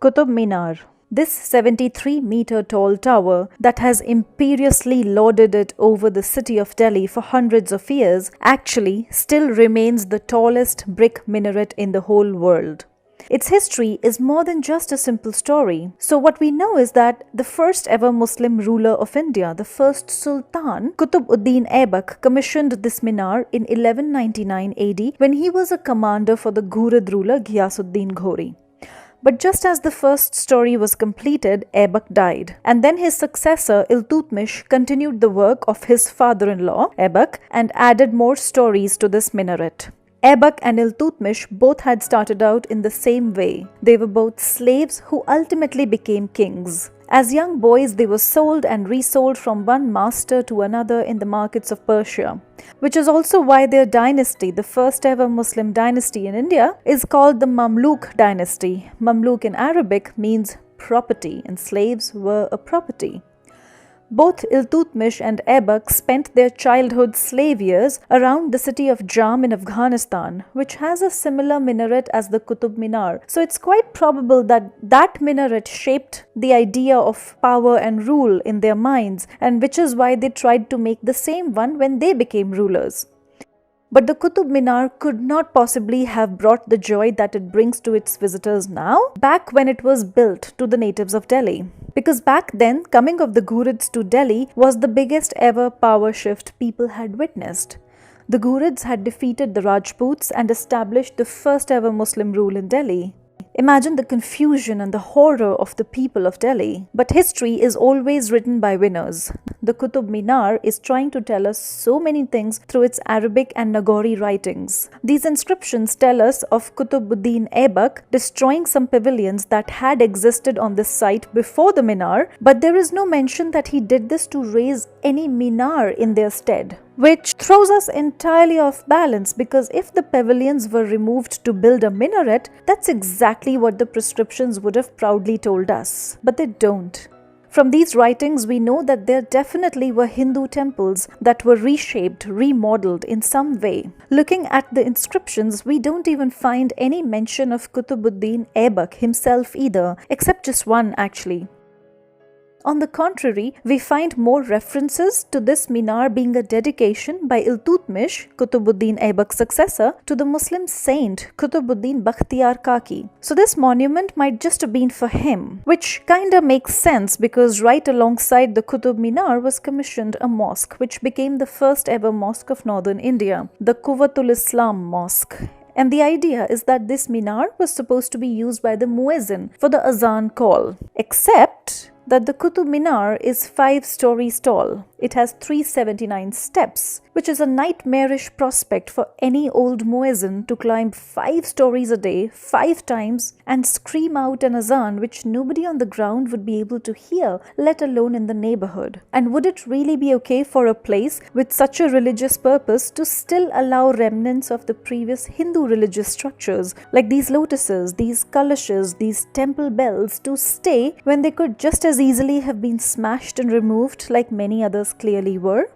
Qutub Minar. This 73-meter tall tower that has imperiously lorded it over the city of Delhi for hundreds of years actually still remains the tallest brick minaret in the whole world. Its history is more than just a simple story. So what we know is that the first ever Muslim ruler of India, the first Sultan, Qutb-ud-Din Aibak, commissioned this minar in 1199 AD when he was a commander for the Ghurid ruler Ghiyasuddin Ghori. But just as the first story was completed, Aibak died. And then his successor, Iltutmish, continued the work of his father-in-law, Aibak, and added more stories to this minaret. Aibak and Iltutmish both had started out in the same way. They were both slaves who ultimately became kings. As young boys, they were sold and resold from one master to another in the markets of Persia, which is also why their dynasty, the first ever Muslim dynasty in India, is called the Mamluk dynasty. Mamluk in Arabic means property, and slaves were a property. Both Iltutmish and Aibak spent their childhood slave years around the city of Jam in Afghanistan, which has a similar minaret as the Qutub Minar. So it's quite probable that that minaret shaped the idea of power and rule in their minds, and which is why they tried to make the same one when they became rulers. But the Qutub Minar could not possibly have brought the joy that it brings to its visitors now, back when it was built to the natives of Delhi. Because back then, coming of the Ghurids to Delhi was the biggest ever power shift people had witnessed. The Ghurids had defeated the Rajputs and established the first ever Muslim rule in Delhi. Imagine the confusion and the horror of the people of Delhi. But history is always written by winners. The Qutub Minar is trying to tell us so many things through its Arabic and Nagori writings. These inscriptions tell us of Qutb-ud-Din Aibak destroying some pavilions that had existed on this site before the minar, but there is no mention that he did this to raise any minar in their stead, which throws us entirely off balance, because if the pavilions were removed to build a minaret, that's exactly what the prescriptions would have proudly told us. But they don't. From these writings, we know that there definitely were Hindu temples that were reshaped, remodeled in some way. Looking at the inscriptions, we don't even find any mention of Qutb-ud-Din Aibak himself either, except just one actually. On the contrary, we find more references to this minar being a dedication by Iltutmish, Qutb-ud-Din Aibak's successor, to the Muslim saint Qutb-ud-Din Bakhtiyar Kaki. So this monument might just have been for him, which kinda makes sense because right alongside the Qutub Minar was commissioned a mosque which became the first ever mosque of northern India, the Quwwatul Islam Mosque. And the idea is that this minar was supposed to be used by the muezzin for the azan call, except that the Qutub Minar is 5 stories tall. It has 379 steps, which is a nightmarish prospect for any old muezzin to climb 5 stories a day, 5 times, and scream out an azan which nobody on the ground would be able to hear, let alone in the neighborhood. And would it really be okay for a place with such a religious purpose to still allow remnants of the previous Hindu religious structures, like these lotuses, these kalashes, these temple bells, to stay when they could just as easily have been smashed and removed like many others clearly were?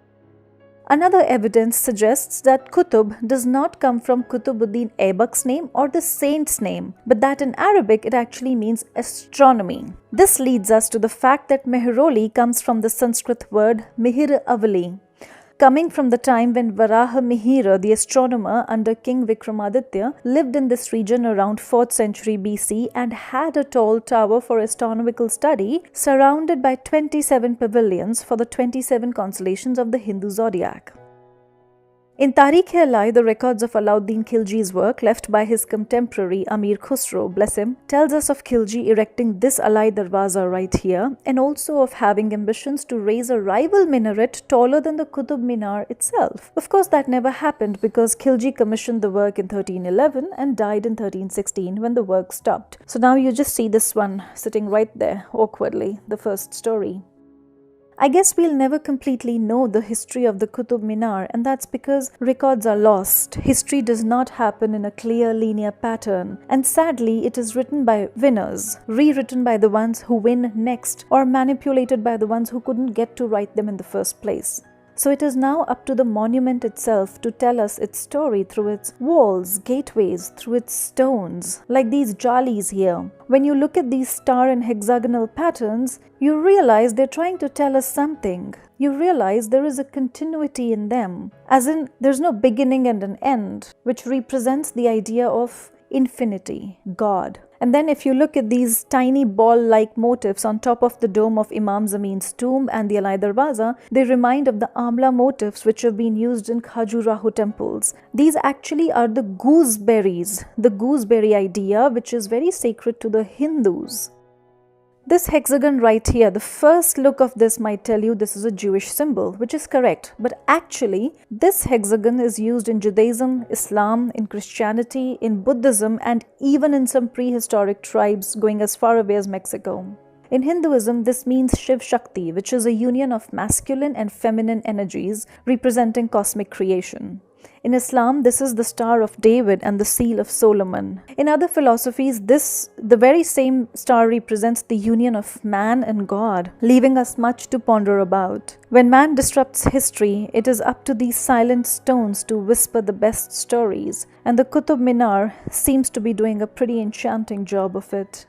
Another evidence suggests that Qutub does not come from Qutb-ud-Din Aibak's name or the saint's name, but that in Arabic it actually means astronomy. This leads us to the fact that Mehroli comes from the Sanskrit word Mihir Avali, coming from the time when Varaha Mihira, the astronomer under King Vikramaditya, lived in this region around 4th century BC and had a tall tower for astronomical study surrounded by 27 pavilions for the 27 constellations of the Hindu zodiac. In Tarikh-e-Alai, the records of Alauddin Khilji's work left by his contemporary Amir Khusro, bless him, tells us of Khilji erecting this Alai Darwaza right here, and also of having ambitions to raise a rival minaret taller than the Qutub Minar itself. Of course, that never happened because Khilji commissioned the work in 1311 and died in 1316 when the work stopped. So now you just see this one sitting right there, awkwardly, the first story. I guess we'll never completely know the history of the Qutub Minar, and that's because records are lost. History does not happen in a clear linear pattern, and sadly it is written by winners, rewritten by the ones who win next, or manipulated by the ones who couldn't get to write them in the first place. So it is now up to the monument itself to tell us its story through its walls, gateways, through its stones, like these jalis here. When you look at these star and hexagonal patterns, you realize they're trying to tell us something. You realize there is a continuity in them, as in there's no beginning and an end, which represents the idea of infinity, God. And then if you look at these tiny ball-like motifs on top of the dome of Imam Zamin's tomb and the Alai Darwaza, they remind of the Amla motifs which have been used in Khajuraho temples. These actually are the gooseberries, the gooseberry idea which is very sacred to the Hindus. This hexagon right here, the first look of this might tell you this is a Jewish symbol, which is correct. But actually, this hexagon is used in Judaism, Islam, in Christianity, in Buddhism, and even in some prehistoric tribes going as far away as Mexico. In Hinduism, this means Shiv Shakti, which is a union of masculine and feminine energies representing cosmic creation. In Islam, this is the Star of David and the Seal of Solomon. In other philosophies, the very same star represents the union of man and God, leaving us much to ponder about. When man disrupts history, it is up to these silent stones to whisper the best stories, and the Qutub Minar seems to be doing a pretty enchanting job of it.